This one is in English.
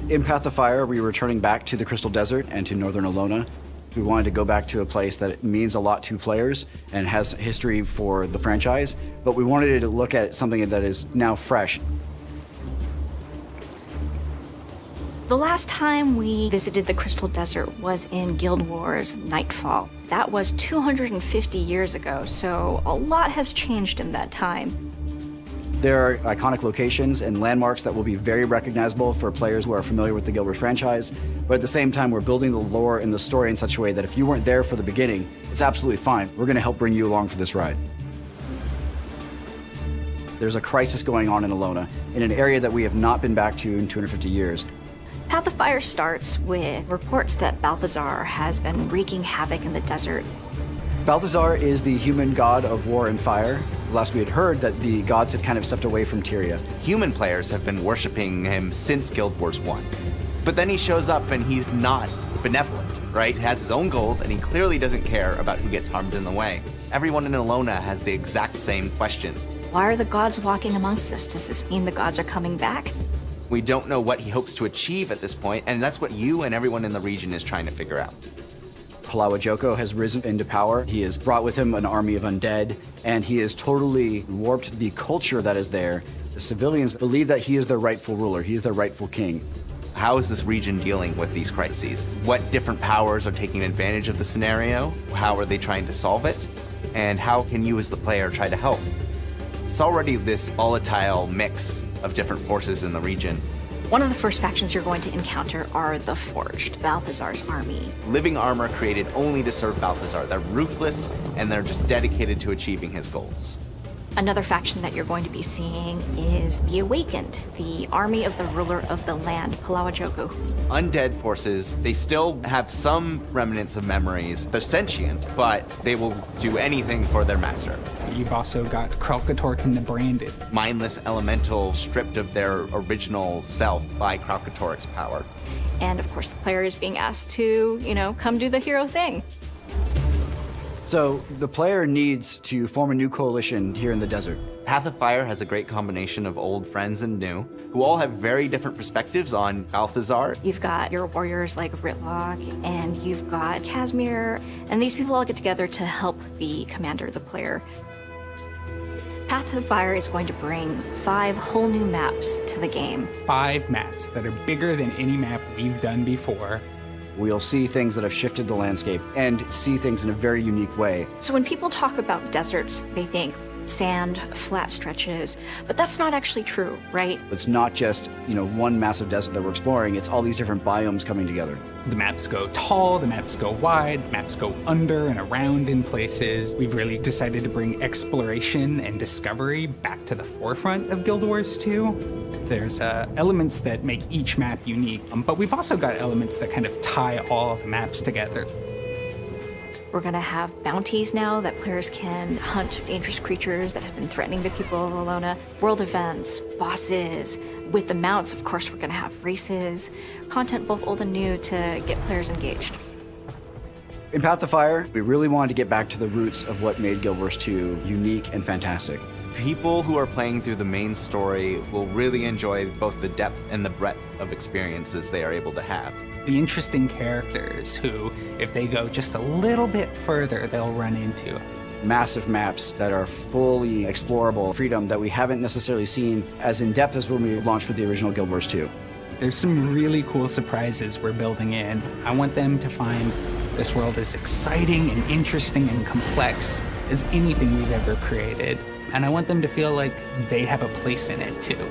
In Path of Fire, we were returning back to the Crystal Desert and to Northern Alona. We wanted to go back to a place that means a lot to players and has history for the franchise, but we wanted to look at something that is now fresh. The last time we visited the Crystal Desert was in Guild Wars Nightfall. That was 250 years ago, so a lot has changed in that time. There are iconic locations and landmarks that will be very recognizable for players who are familiar with the Guild Wars franchise, but at the same time, we're building the lore and the story in such a way that if you weren't there for the beginning, it's absolutely fine. We're going to help bring you along for this ride. There's a crisis going on in Alona, in an area that we have not been back to in 250 years. Path of Fire starts with reports that Balthazar has been wreaking havoc in the desert. Balthazar is the human god of war and fire. Last we had heard that the gods had kind of stepped away from Tyria. Human players have been worshiping him since Guild Wars 1. But then he shows up and he's not benevolent, right? He has his own goals and he clearly doesn't care about who gets harmed in the way. Everyone in Alona has the exact same questions. Why are the gods walking amongst us? Does this mean the gods are coming back? We don't know what he hopes to achieve at this point, and that's what you and everyone in the region is trying to figure out. Palawajoko has risen into power. He has brought with him an army of undead, and he has totally warped the culture that is there. The civilians believe that he is their rightful ruler. He is their rightful king. How is this region dealing with these crises? What different powers are taking advantage of the scenario? How are they trying to solve it? And how can you as the player try to help? It's already this volatile mix of different forces in the region. One of the first factions you're going to encounter are the Forged, Balthazar's army. Living armor created only to serve Balthazar. They're ruthless, and they're just dedicated to achieving his goals. Another faction that you're going to be seeing is the Awakened, the army of the ruler of the land, Palawajoko. Undead forces, they still have some remnants of memories. They're sentient, but they will do anything for their master. You've also got Kralkatork and the Branded. Mindless elemental stripped of their original self by Kralkatork's power. And of course, the player is being asked to, come do the hero thing. So the player needs to form a new coalition here in the desert. Path of Fire has a great combination of old friends and new, who all have very different perspectives on Balthazar. You've got your warriors like Ritlock, and you've got Casimir, and these people all get together to help the commander, the player. Path of Fire is going to bring 5 whole new maps to the game. 5 maps that are bigger than any map we've done before. We'll see things that have shifted the landscape and see things in a very unique way. So when people talk about deserts, they think sand, flat stretches, but that's not actually true, right? It's not just, one massive desert that we're exploring, it's all these different biomes coming together. The maps go tall, the maps go wide, the maps go under and around in places. We've really decided to bring exploration and discovery back to the forefront of Guild Wars 2. There's elements that make each map unique, but we've also got elements that kind of tie all the maps together. We're going to have bounties now that players can hunt dangerous creatures that have been threatening the people of Alona, world events, bosses. With the mounts, of course, we're going to have races, content both old and new to get players engaged. In Path of Fire, we really wanted to get back to the roots of what made Guild Wars 2 unique and fantastic. People who are playing through the main story will really enjoy both the depth and the breadth of experiences they are able to have. The interesting characters who, if they go just a little bit further, they'll run into. Massive maps that are fully explorable, freedom that we haven't necessarily seen as in-depth as when we launched with the original Guild Wars 2. There's some really cool surprises we're building in. I want them to find this world as exciting and interesting and complex as anything we've ever created. And I want them to feel like they have a place in it too.